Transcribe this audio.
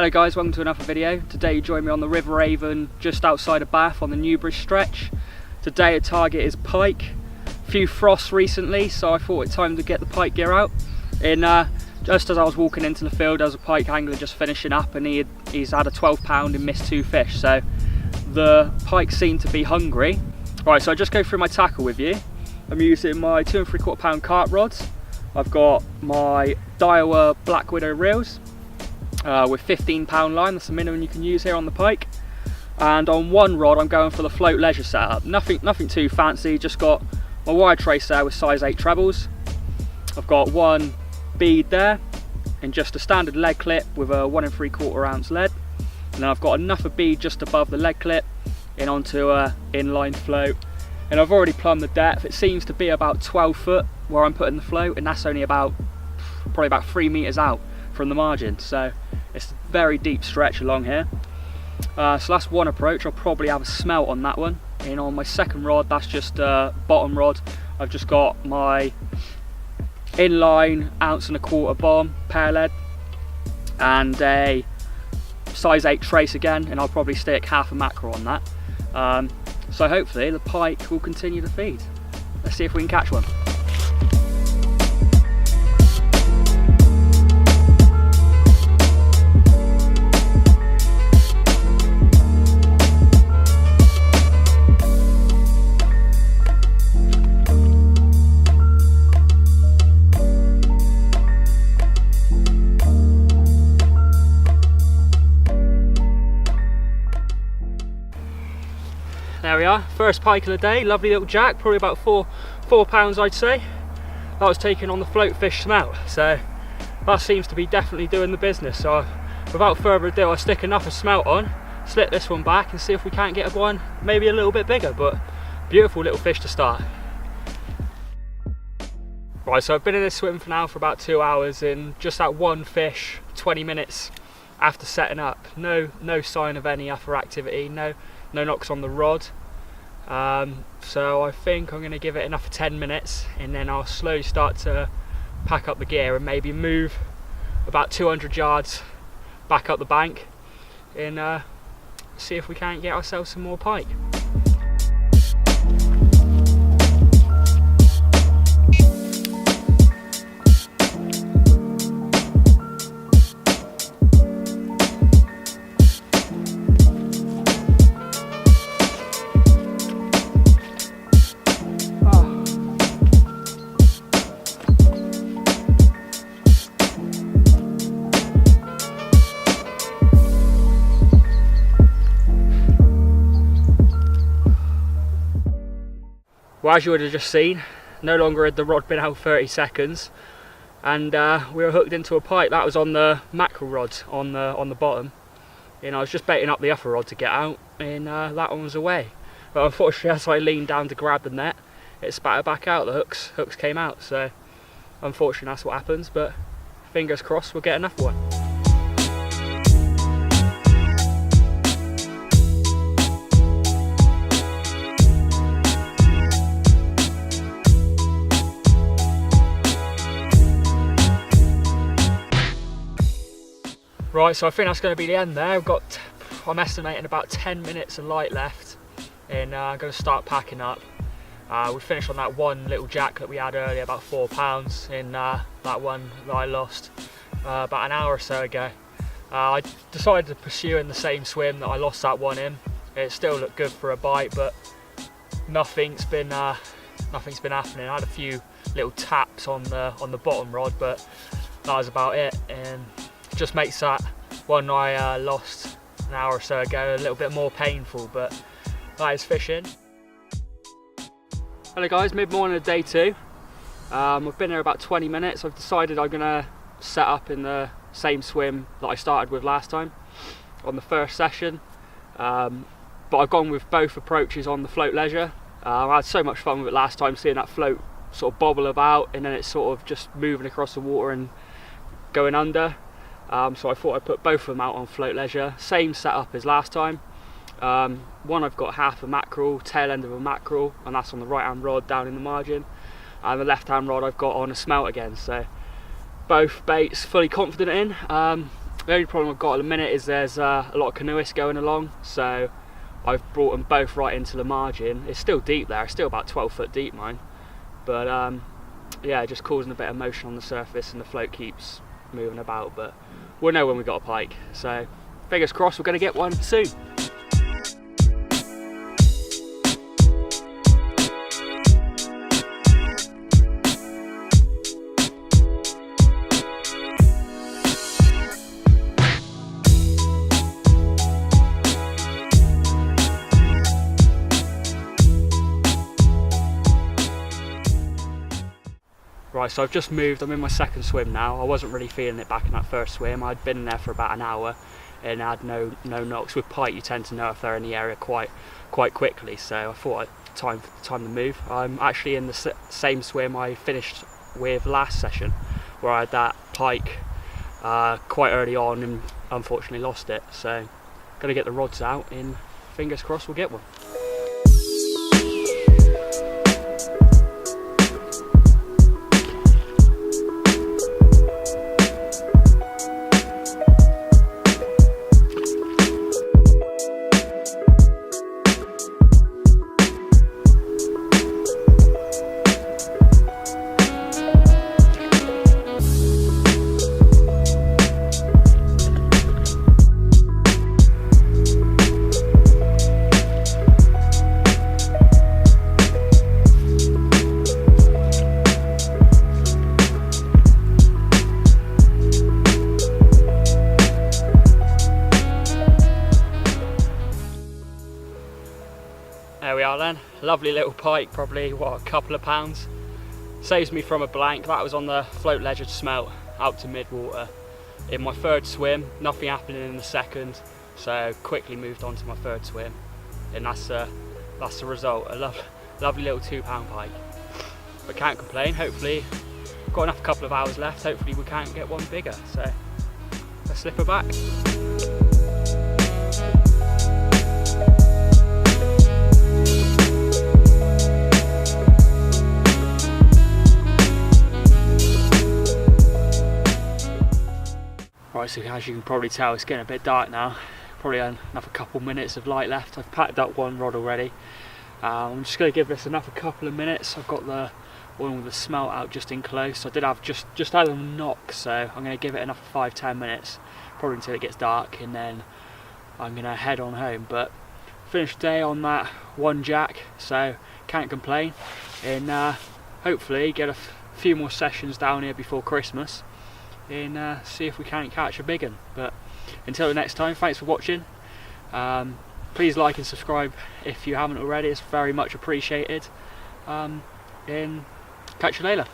Hello guys, welcome to another video. Today you join me on the River Avon just outside of Bath on the Newbridge stretch. Today a target is pike. A few frosts recently, so I thought it time to get the pike gear out. Just as I was walking into the field, there was a pike angler just finishing up, and he's had a 12 pound and missed 2 fish, so the pike seemed to be hungry. Right, so I just go through my tackle with you. I'm using my 2 3/4 pound carp rods. I've got my Daiwa Black Widow reels with 15 pound line. That's the minimum you can use here on the pike. And on one rod I'm going for the float leisure setup. Nothing too fancy, just got my wire trace there with size 8 trebles. I've got one bead there and just a standard lead clip with a 1 3/4 ounce lead. And then I've got another bead just above the lead clip in onto a inline float. And I've already plumbed the depth. It seems to be about 12 foot where I'm putting the float, and that's only probably about 3 meters out from the margin. So it's a very deep stretch along here. So that's one approach. I'll probably have a smelt on that one. And on my second rod, that's just a bottom rod. I've just got my inline 1 1/4 ounce bomb pear lead and a size 8 trace again, and I'll probably stick half a mackerel on that. So hopefully the pike will continue to feed. Let's see if we can catch one. There we are, first pike of the day, lovely little jack, probably about four pounds I'd say. That was taken on the float fish smelt, so that seems to be definitely doing the business. So without further ado, I'll stick another smelt on, slip this one back and see if we can't get one maybe a little bit bigger, but beautiful little fish to start. Right, so I've been in this swim for now for about 2 hours, and just that one fish 20 minutes after setting up. No sign of any other activity, no knocks on the rod. So I think I'm going to give it another 10 minutes and then I'll slowly start to pack up the gear and maybe move about 200 yards back up the bank and see if we can't get ourselves some more pike. Well, as you would have just seen, no longer had the rod been out 30 seconds and we were hooked into a pike. That was on the mackerel rod on the bottom, and I was just baiting up the upper rod to get out, and that one was away. But unfortunately, as I leaned down to grab the net, it spattered back out. The hooks came out, so unfortunately that's what happens, but fingers crossed we'll get another one. Right, so I think that's going to be the end there. I'm estimating about 10 minutes of light left, and I'm going to start packing up. We finished on that one little jack that we had earlier, about 4 pounds, in that one that I lost about an hour or so ago. I decided to pursue in the same swim that I lost that one in. It still looked good for a bite, but nothing's been happening. I had a few little taps on the bottom rod, but that was about it, and just makes that one I lost an hour or so ago a little bit more painful, but that is fishing. Hello guys, mid-morning of day 2. I've been here about 20 minutes. I've decided I'm gonna set up in the same swim that I started with last time on the first session, but I've gone with both approaches on the float leisure. I had so much fun with it last time, seeing that float sort of bobble about and then it's sort of just moving across the water and going under. So I thought I'd put both of them out on float leisure. Same setup as last time. One I've got half a mackerel, tail end of a mackerel, and that's on the right hand rod down in the margin. And the left hand rod I've got on a smelt again. So both baits fully confident in. The only problem I've got at the minute is there's a lot of canoeists going along, so I've brought them both right into the margin. It's still deep there, it's still about 12 foot deep, mine, but yeah, just causing a bit of motion on the surface and the float keeps moving about, but we'll know when we got a pike, so fingers crossed we're going to get one soon. Right, so I've just moved, I'm in my second swim now. I wasn't really feeling it back in that first swim. I'd been in there for about an hour and had no knocks. With pike you tend to know if they're in the area quite quickly, so I thought time to move. I'm actually in the same swim I finished with last session, where I had that pike quite early on and unfortunately lost it, so gotta get the rods out and fingers crossed we'll get one. There we are then, lovely little pike, probably what, a couple of pounds. Saves me from a blank. That was on the float ledge of smelt out to mid-water. In my third swim, nothing happening in the second, so quickly moved on to my third swim, and that's the result. A lovely little £2 pike. But can't complain, hopefully, got enough couple of hours left, hopefully we can get one bigger, so let's slip her back. Right, so as you can probably tell, it's getting a bit dark now. Probably another couple minutes of light left. I've packed up one rod already. I'm just going to give this another couple of minutes. I've got the one with the smelt out just in close. I did have just had a knock, so I'm going to give it another 5-10 minutes, probably until it gets dark, and then I'm going to head on home. But finished the day on that one jack, so can't complain, and hopefully get a few more sessions down here before Christmas, and see if we can catch a big one. But until the next time, thanks for watching. Please like and subscribe if you haven't already, it's very much appreciated, and catch you later.